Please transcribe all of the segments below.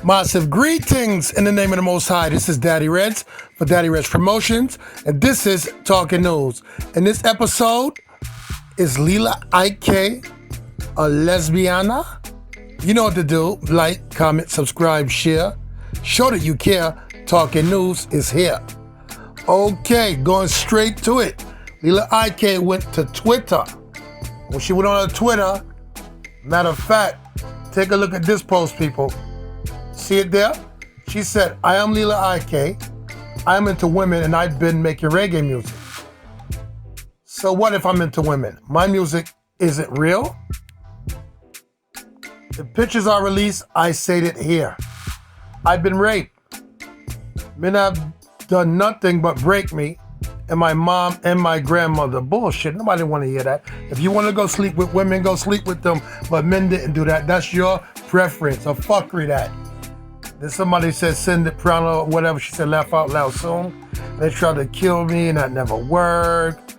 Massive greetings in the name of the Most High. This is Daddy Reds for Daddy Reds Promotions, and this is Talking News. And this episode is Lila Ike, a lesbiana. You know what to do. Like, comment, subscribe, share. Show that you care. Talking News is here. Okay, going straight to it. Lila Ike went to Twitter. When she went on her Twitter, matter of fact, take a look at this post, people. See it there? She said, I am Lila Ike. I'm into women and I've been making reggae music. So what if I'm into women? My music isn't real? The pictures are released, I said it here. I've been raped. Men have done nothing but break me and my mom and my grandmother. Bullshit, nobody want to hear that. If you want to go sleep with women, go sleep with them. But men didn't do that. That's your preference. A fuckery that. Then somebody said send it piano or whatever. She said laugh out loud soon. They tried to kill me and that never worked.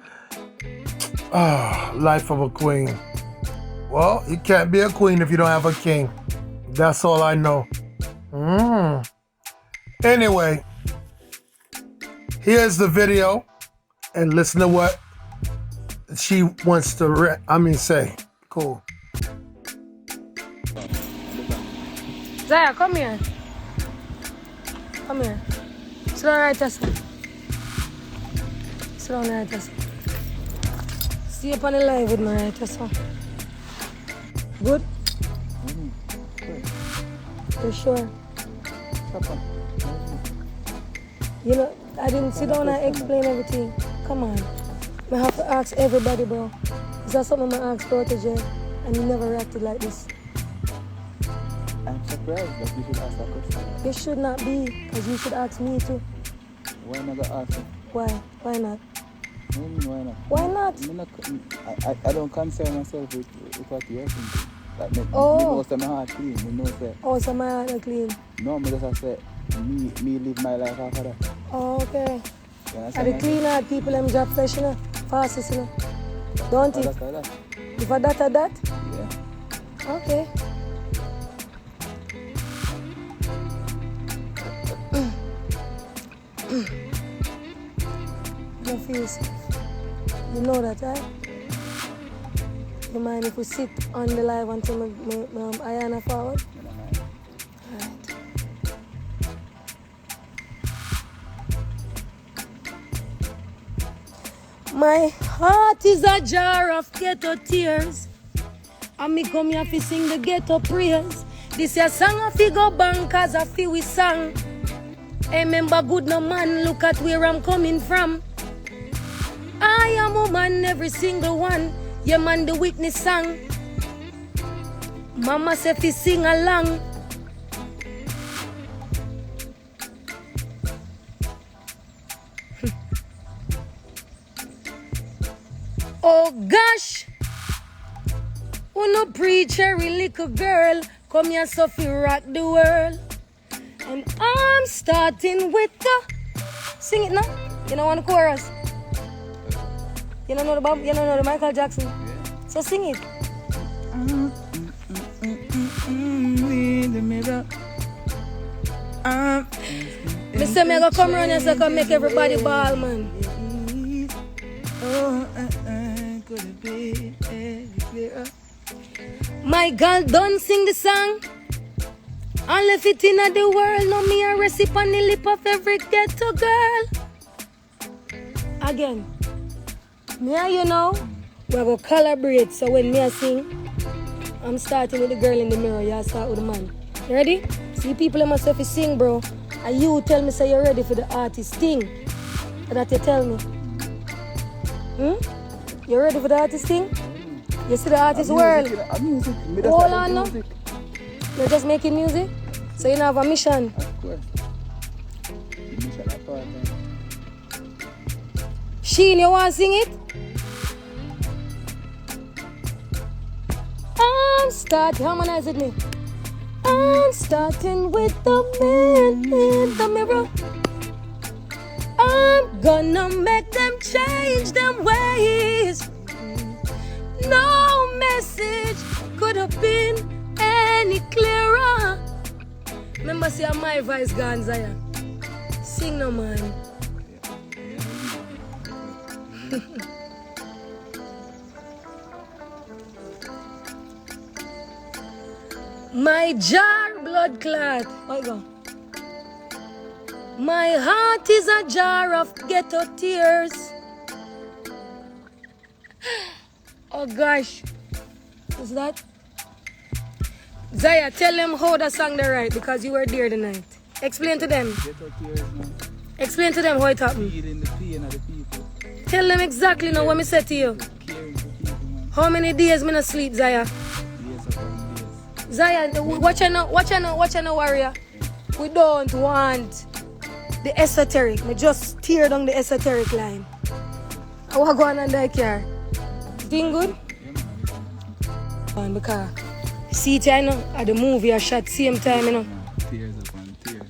Life of a queen. Well, you can't be a queen if you don't have a king. That's all I know. Anyway, here's the video and listen to what she wants to say. Cool. Zaya, come here. Come here. Sit down right there. Sit down right there. See you on the live with me right there. Good? You sure? You know, I didn't sit down and explain everything. Come on. I have to ask everybody, bro. Is that something I asked Protege and you never reacted like this? I'm surprised that you should ask that question. You should not be, because you should ask me too. Why not ask me? Why? Why not? Why not? Why not? I don't concern myself with what you're thinking. Like, me oh. Most of my heart clean. Me know say. Oh, so my heart is clean. No, me just say me live my life after that. Oh, okay. Are the clean heart people them job fresh, you know? Fastest, you know? Don't it? That. If I that or that? Yeah. Okay. No feel safe. You know that, right? You mind if we sit on the live until my Ayana forward? Alright. My heart is a jar of ghetto tears. And me come here to sing the ghetto prayers. This is a song of go bankers, a feel we sang. I remember good no man, look at where I'm coming from. I am a man, every single one. Yeah man, the witness song. Mama said fi sing along. Oh gosh, who no preach every little girl, come here so fi rock the world. And I'm starting with the, sing it now. You don't want the chorus. You don't know the Michael Jackson. Yeah. So sing it. In the mirror. Me say me go come around here so I can make everybody ball, man. Could it be clearer? My girl don't sing the song. And left it in the world. No me a recipe on the lip of every ghetto girl. Again. Me and you know, we go collaborate. So when me a sing, I'm starting with the girl in the mirror. You start with the man. You ready? See people in myself is sing, bro. And you tell me say you're ready for the artist thing. That you tell me. You ready for the artist thing? You see the artist world? Hold on now. You're just making music? So you don't have a mission? Of course. The mission apart. Sheen, you want to sing it? I'm starting, harmonize with me. I'm starting with the man in the mirror. I'm gonna make them change them ways. No message could have been any clearer. Remember, see my voice gone, Zaya. Sing no, man. My jar blood clot. Oh, go. My heart is a jar of ghetto tears. Oh gosh. What's that? Zaya, tell them how the song they write because you were there tonight. Explain to them. Ghetto tears, man. Explain to them how it happened. Feeling the pain of the people. Tell them exactly now what me said to you. Caring for people, man. How many days me not sleep, Zaya? Days upon days. Zaya, watch out, warrior. We don't want the esoteric. Me just tear down the esoteric line. I want to go on that car. Doing good? Yeah, Because see it, I know, at the movie I shot same time, you know. tears upon tears.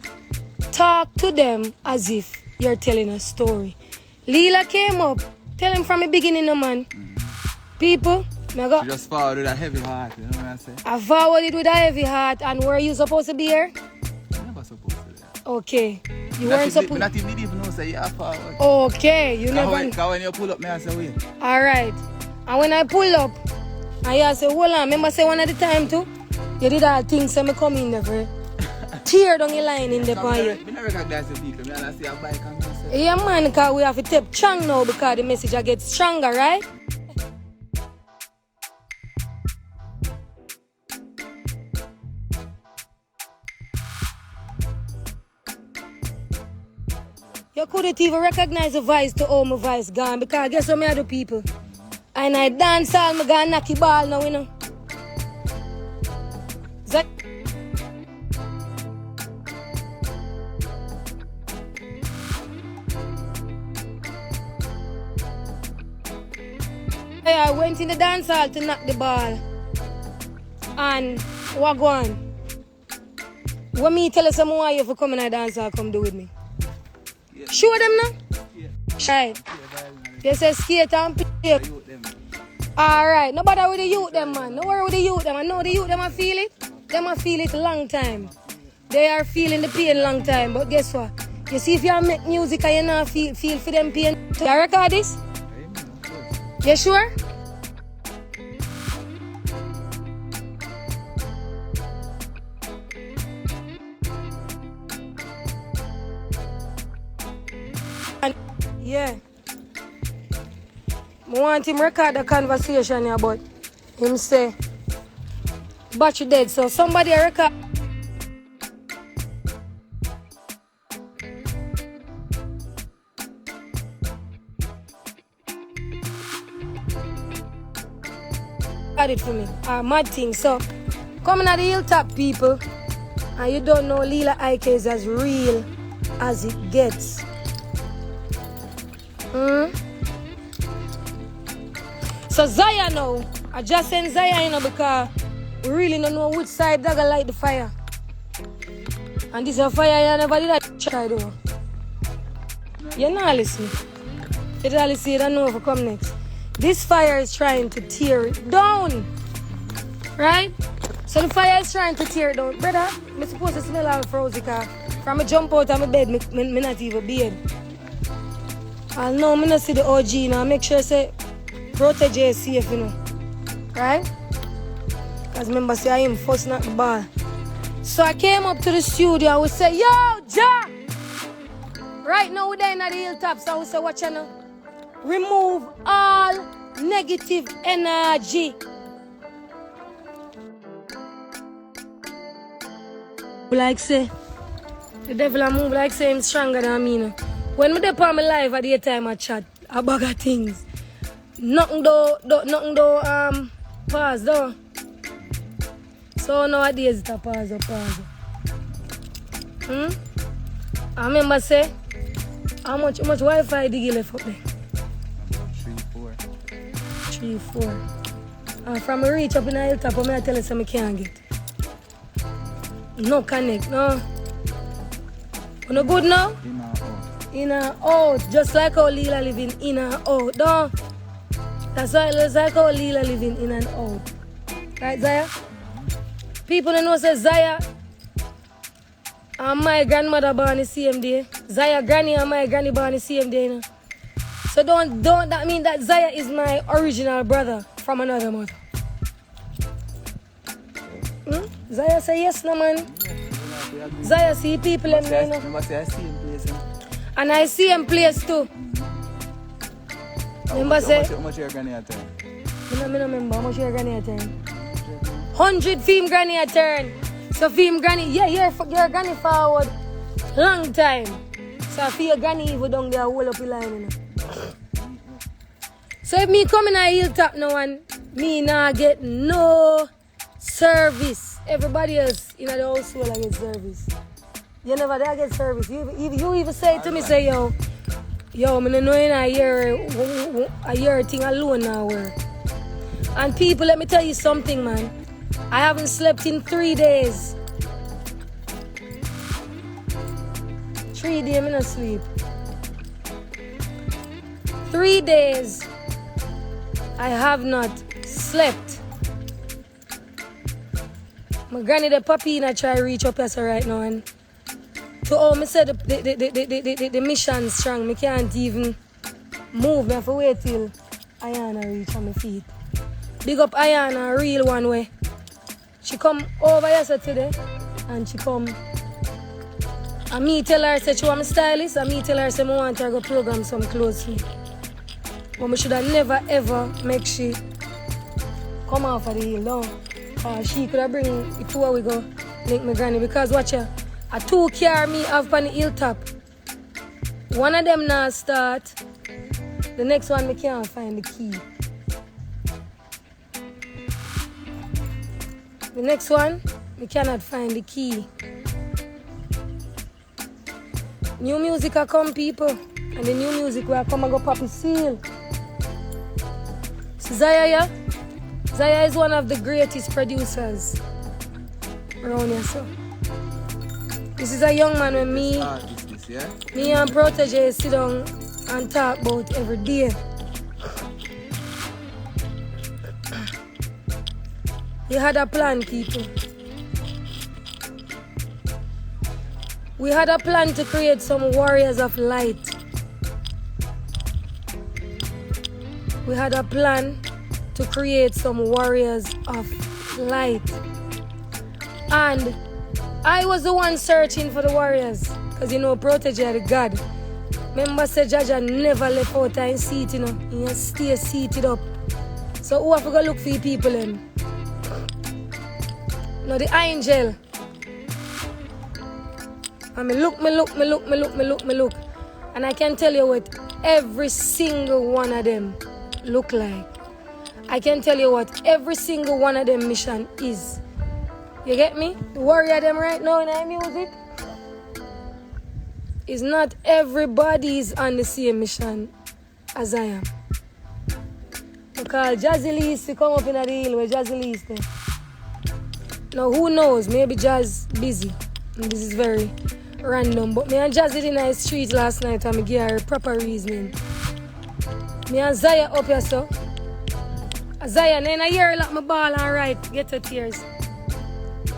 Talk to them as if you're telling a story. Lila came up. Tell him from the beginning, no man. People, me go. You just forward with a heavy heart, you know what I say? I forwarded with a heavy heart, and were you supposed to be here? You're never supposed to do that. Okay. You weren't supposed. Not even know say you're forward. Okay, you never. Because when you pull up, me I say wait. Alright. And when I pull up, and you say, hold on, remember say one at the time too? You did all things, so me come in there for tear down your line in the pan. I don't recognize the people, I see a bike and I say. Yeah man, because we have to tape strong now because the message gets stronger, right? You couldn't even recognize the voice to all my voice gone because guess what me other people? And I dance all my gonna knock the ball now, you know. That I went in the dance hall to knock the ball. And what go on? When me tell you someone why you for come in the dance hall, come do with me. Yeah. Show them now. Yeah. Right. They say skate and play. Youth them. Alright, no bother with the youth them, man. No worry with the youth them. I know the youth them I feel it. Them I feel it a long time. They are feeling the pain long time. But guess what? You see if you make music and you not feel for them pain. You record this? You sure? Yeah. I want him record the conversation here, but him say battery dead, so somebody record. Got it for me. Mad thing. So coming at the hilltop people, and you don't know Lila Ike is as real as it gets. So Zaya now, I just send Zaya, you know, because we really don't know which side they're gonna light the fire. And this is a fire you never did that try though. You're not listening. You don't listen, you don't know if come next. This fire is trying to tear it down. Right? So the fire is trying to tear it down. Brother, I'm supposed to smell all frozen car. From a jump out of my bed, me not even bed. I know me not see the OG now. Make sure say protege is safe, you know. Right? Because remember say I am first not the ball. So I came up to the studio, I would say, yo, Ja! Right now we're there in the hilltop, so I would say, watch you now. Remove all negative energy. Like say, the devil I move like say I'm stronger than me, you know. When me dey on my life at the time I chat about things. Nothing though, pause though. So nowadays it's a pause. I remember say, how much Wi-Fi did you left up there? About 3, 4. And from a reach up in the hilltop, I tell you something I can't get. No connect, no. You no good now? In and out. Just like how Lila living in and out. No. That's why it's like how Lila living in and out. Right, Zaya? People don't know say Zaya And my grandmother born the same day. Zaya granny and my granny born the same day, you know. So don't that mean that Zaya is my original brother from another mother. Zaya say yes, no man. Zaya see people in there, you know. Remember say I see him place, And I see him place too. Remember say? How much your granny at turn? I don't remember how much your granny at turn. 100 film granny at turn. So film granny, yeah, your granny forward long time. So I feel your granny even down there hold up the line, you know. So if me come in a hilltop now and me not get no service, everybody else in the household I get service. You never did get service. You even say to me, say, yo, me no know in a year thing alone now work. And people, let me tell you something, man. I haven't slept in 3 days. 3 days, I not sleep. 3 days, I have not slept. My granny, the puppy, I try to reach up here right now. And to all me said the mission strong. Me can't even move. I have to wait till Ayana reach on my feet. Big up Ayana, real one way. She come over yesterday and she come. And me tell her say she want me stylist. And me tell her say I want her to go program some clothes for me. But I should have never ever make she come off of the hill down. She could have bring before we go link my granny. Because watch her. A 2 car me have on the hilltop. One of them now start. The next one me can't find the key. The next one, me cannot find the key. New music will come, people. And the new music will come and go pop seal. So Zaya, yeah? Zaya is one of the greatest producers around here, so. This is a young man with me. Me and Protege sit down and talk about every day. We had a plan, people. We had a plan to create some warriors of light. We had a plan to create some warriors of light. And I was the one searching for the warriors. Because you know, Protege the God. Remember, say Jaja never left out in seat, you know. He stay seated up. So who have to go look for you people then? No, the angel. And me look. And I can tell you what every single one of them look like. I can tell you what every single one of them mission is. You get me? The warrior them right now in our music. Is not everybody's on the same mission as I am. Because Jazzy Lee used to come up in the hill where Jazzy Lee is there. Now who knows, maybe Jazz busy. And this is very random. But me and Jazzy in the street last night and I give her proper reasoning. Me and Zaya up here so. Zaya, then I hear like my ball and right, get to tears.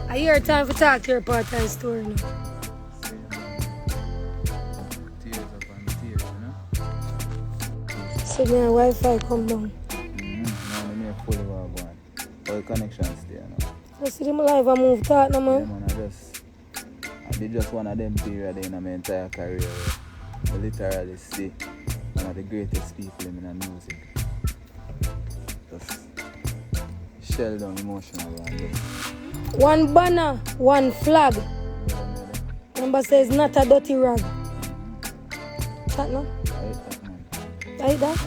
I hear time for talk to your part-time story now. Tears upon tears, you know? So my Wi-Fi come down. Now I'm fully well going. All the connections there now. I see them live and move talk now, man. Yeah, man, I did just one of them periods in my entire career where I literally see one of the greatest people in the music. Just shell down emotional and just... One banner, one flag. Number says not a dirty rag. Chat no? I hate that, man. Like that?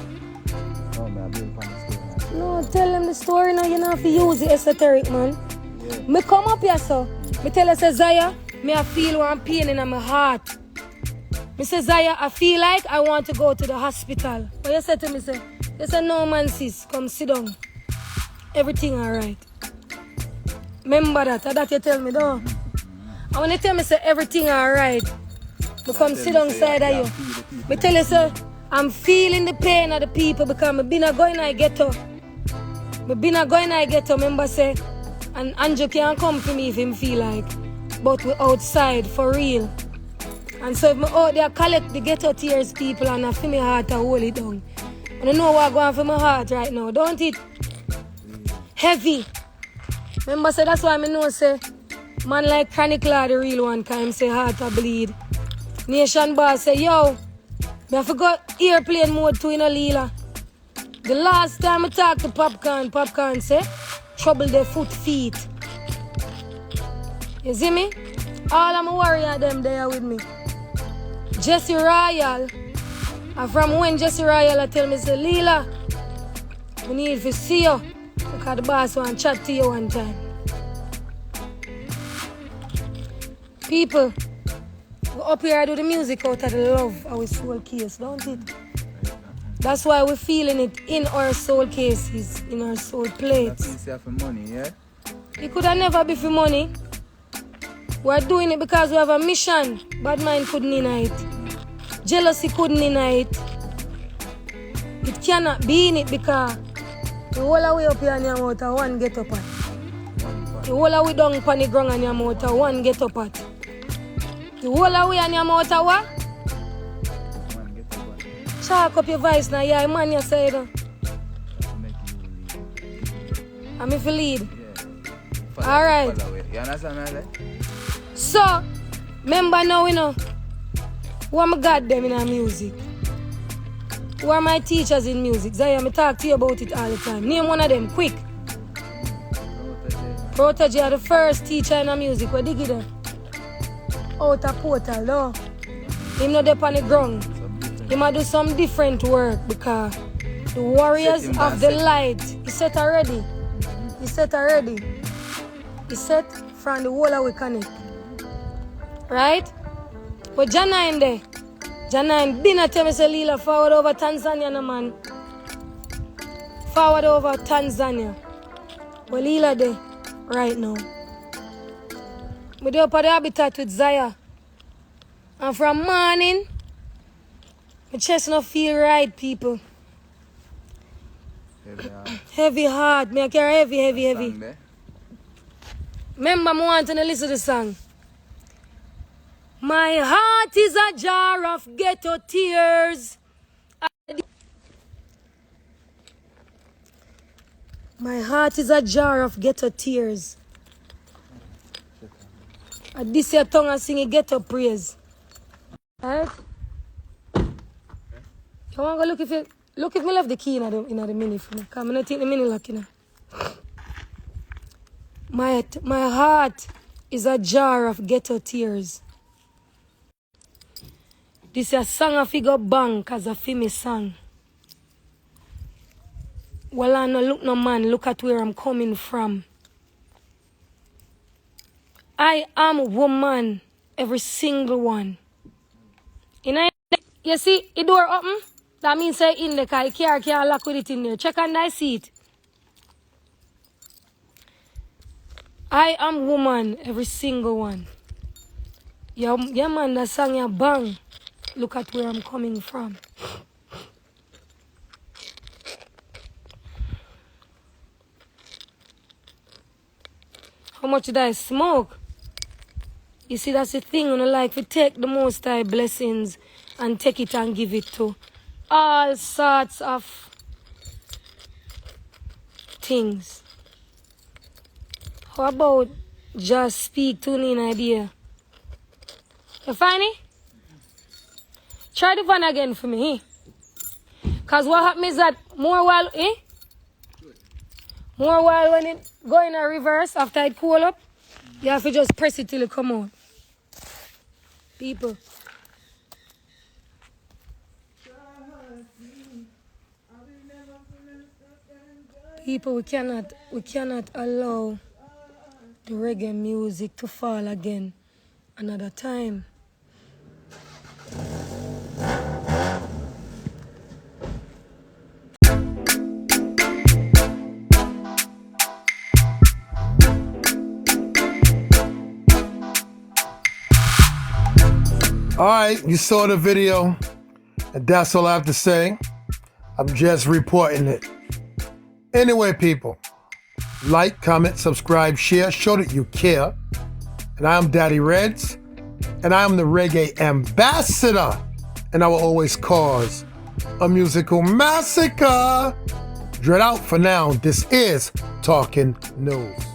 Oh, man, I'm being funny story, man. No, tell them the story now. You don't have to use the esoteric, man. Yeah. Me come up here, so. Me tell you, say, Zaya, me I feel one pain in my heart. Me say, Zaya, I feel like I want to go to the hospital. But you said to me, say, you say, no, man, sis, come sit down. Everything all right. Remember that, that you tell me, though. And when you tell me, say, everything all right, me come sit down side of you. Me tell you, say, I'm feeling the pain of the people because I've been going to ghetto. Remember, say, and Andrew can't come for me if him feel like but we outside for real. And so if me out there collect the ghetto tears people and I feel my heart to hold it down. I don't know what's going for my heart right now, don't it? Heavy. Remember say that's why I know say man like Chronic Law the real one can him say heart a bleed. Nation boss say yo, I forgot airplane mode too in a Lila. The last time I talked to Popcorn say trouble their feet. You see me? All of my warrior them there with me. Jesse Royal. And from when Jesse Royal tell me say Lila, we need to see you because the boss want to chat to you one time. People, we up here do the music out of the love our soul case, don't it? That's why we're feeling it in our soul cases, in our soul plates. That for money, yeah? It could have never be for money. We're doing it because we have a mission. Bad mind couldn't deny it. Jealousy couldn't deny it. It cannot be in it because the whole of way up here and your mouth one get up at. The whole of way down upon the ground and your mouth one get up at. The whole of way and your mouth what? One get up at. Chalk up your voice now, yeah, man, you say it. I'm if you lead. Yeah. Alright. You understand me? So, remember now, you know, who are my God them in our music? Who are my teachers in music? Zaya, I talk to you about it all the time. Name one of them, quick. Protege are the first teacher in our music. Where they get them? Out of portal, no? Him not up on the ground. He might do some different work because the warriors of the light, he set already. He set already. He set from the whole of we connect. Right? But Jana in there. Jana in dinner tell me say Lila forward over Tanzania no man. Forward over Tanzania. Well Lila there right now. We do up at the habitat with Zaya. And from morning, my chest not feel right, people. Heavy heart. Me I carry heavy. Remember, I want to listen to the song. My heart is a jar of ghetto tears. My heart is a jar of ghetto tears. And this your tongue and sing a ghetto praise. Alright? You want to go look if me left the key in the mini for me. Because I'm not taking the mini lock, you know. My heart is a jar of ghetto tears. This is a song I figure bank as a female song. Well, I no look no man, look at where I'm coming from. I am a woman, every single one. You see, the door open? That means say in the car, you can't lock with it in there. Check and I see it. I am woman, every single one. Yeah man, that song ya bang. Look at where I'm coming from. How much did I smoke? You see, that's the thing, like we take the Most High blessings and take it and give it to all sorts of things. How about just speak to me an idea? You find it? Try the van again for me, Because what happens is that more while when it go in a reverse after it cool up, you have to just press it till it come out. People. People, we cannot allow the reggae music to fall again another time. All right, you saw the video, and that's all I have to say. I'm just reporting it. Anyway, people, like, comment, subscribe, share, show that you care. And I am Daddy Reds, and I am the reggae ambassador, and I will always cause a musical massacre. Dread out for now. This is Talking News.